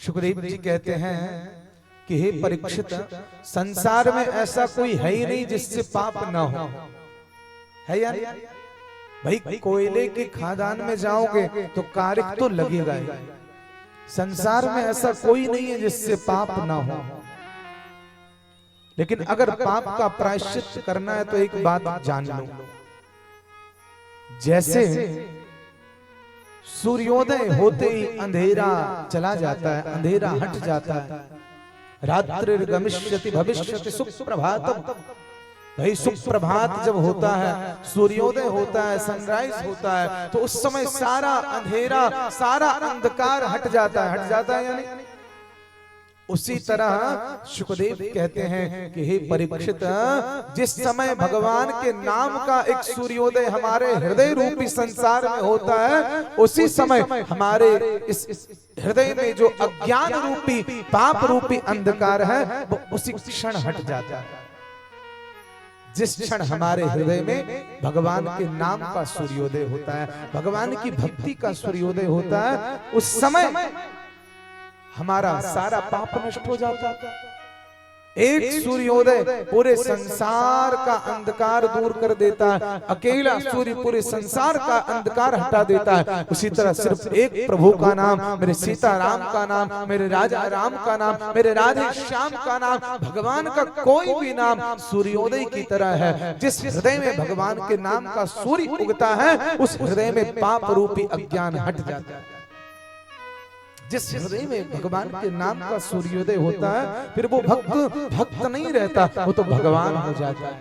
सुखदेव जी कहते हैं कि हे परीक्षित, संसार में ऐसा कोई है ही नहीं जिससे पाप ना हो, है या नहीं? भाई कोयले की खादान में जाओगे तो कारिक तो लगेगा ही। संसार में ऐसा कोई नहीं है जिससे पाप ना हो, लेकिन अगर पाप का प्रायश्चित करना है तो एक बात जान लो, जैसे सूर्योदय होते ही अंधेरा चला जाता है, अंधेरा हट जाता है, रात्रि गमिष्यति भविष्यति सुप्रभातम। भाई सुप्रभात जब होता है, सूर्योदय होता है, सनराइज होता है, तो उस समय सारा अंधेरा, सारा अंधकार हट जाता है यानी। उसी तरह सुखदेव कहते हैं कि हे परीक्षित, जिस समय भगवान के नाम का एक सूर्योदय हमारे हृदय रूपी संसार में होता है, उसी समय हमारे इस हृदय में जो अज्ञान रूपी पाप रूपी अंधकार है वो उसी क्षण हट जाता है। जिस क्षण हमारे हृदय में भगवान के नाम का सूर्योदय होता है, भगवान की भक्ति का सूर्योदय होता है, उस समय हमारा सारा पाप नष्ट हो जाता है। एक सूर्योदय पूरे संसार का अंधकार दूर कर देता है, अकेला सूर्य पूरे संसार का अंधकार हटा देता है। उसी तरह सिर्फ एक प्रभु का नाम, मेरे सीताराम का नाम, मेरे राजा राम का नाम, मेरे राधे श्याम का नाम, भगवान का कोई भी नाम सूर्योदय की तरह है। जिस हृदय में भगवान के नाम का सूर्य उगता है, उस हृदय में पाप रूपी अज्ञान हट जाता है। जिस हृदय में भगवान के नाम का सूर्योदय होता है, फिर वो भक्त नहीं रहता, वो तो भगवान हो जाता है।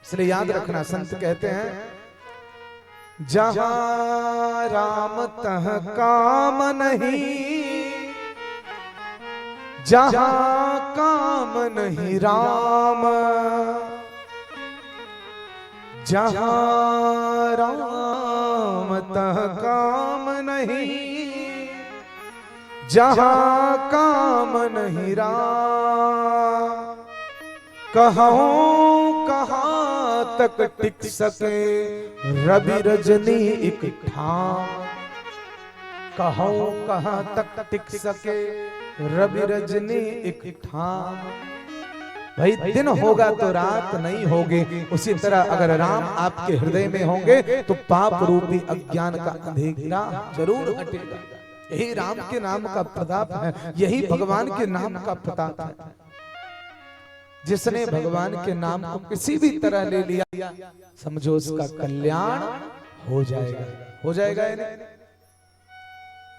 इसलिए याद रखना, संत कहते हैं जहां राम तह काम नहीं, जहां काम नहीं राम, जहां राम तह काम नहीं, जहां काम नहीं राम। कहूं कहां तक टिक सके रवि रजनी एक ठाम, कहूं कहां तक टिक सके रवि रजनी एक ठाम। भाई दिन होगा तो रात नहीं होगी, उसी तरह अगर राम आपके हृदय में होंगे तो पाप रूपी अज्ञान का अंधेरा जरूर हटेगा। यही राम के नाम का प्रताप है, यही भगवान के नाम का प्रताप है। जिसने भगवान के नाम को किसी भी तरह ले लिया, समझो उसका कल्याण हो जाएगा, हो जाएगा।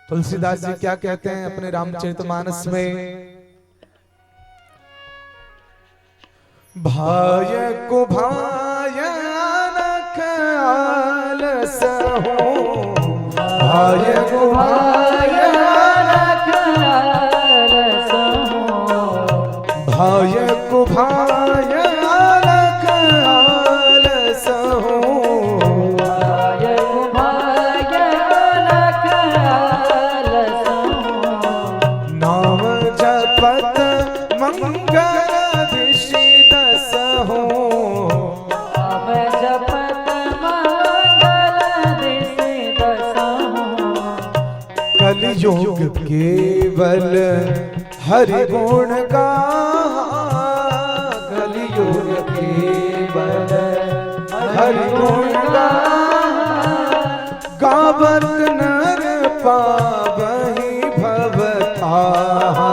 तुलसीदास जी क्या कहते हैं अपने रामचरितमानस में, भाय को भाय अनख आलस हो, भाय को भाय अनख आलस हो, भाय को भाय अनख आलस हो, भाय को भाय अनख आलस हो। नाम जपत मंगल दिशि दस हो, नाम जपत मंगल दिशि दस हो। कलयुग केवल हरि गुण गाहा, कलयुग केवल हरि गुण गाहा। गावत नर पावहि भवताहा,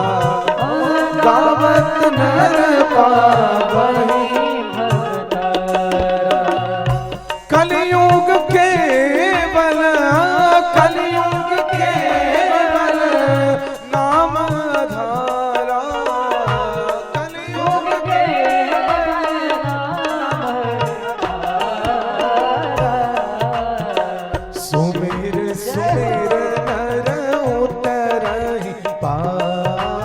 गावत नर पावहि भवतारा। कलयुग केवल, कलयुग केवल नाम आधारा, कलयुग केवल नाम आधारा। सुमिर सुमिर नर उतरहि पार,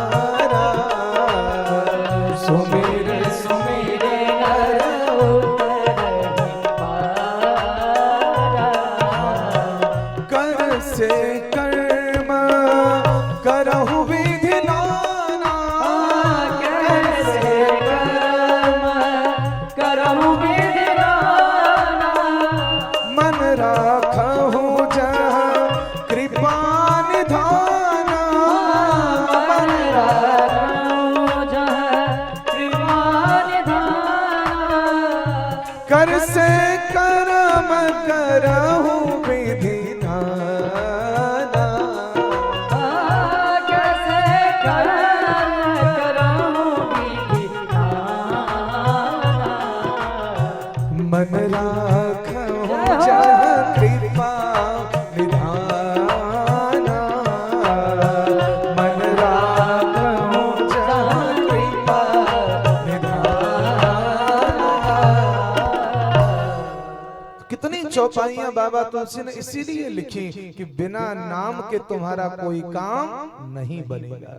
चौपाइयां बाबा तुलसी ने इसीलिए लिखी कि बिना नाम के तुम्हारा कोई काम नहीं बनेगा।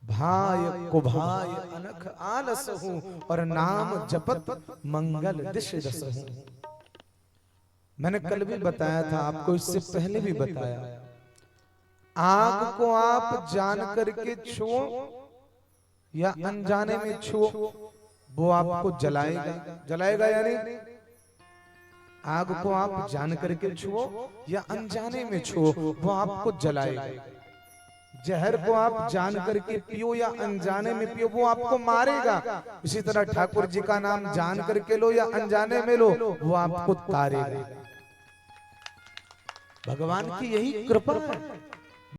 भाय कुभाय अनख आलस हूं और नाम जपत मंगल दिश दस हूं। मैंने कल भी बताया था आपको, इससे पहले भी बताया, आग को आप जान करके छुओ या अनजाने में छुओ, वो आपको जलाएगा। जलाएगा यानी आग को आप जान करके छुओ या अनजाने में छुओ, वो आपको जलाएगा। जहर को आप जान करके पियो या अनजाने में पियो, वो आपको मारेगा। इसी तरह ठाकुर जी का नाम जान करके लो या अनजाने में लो, वो आपको तारेगा। भगवान की यही कृपा है।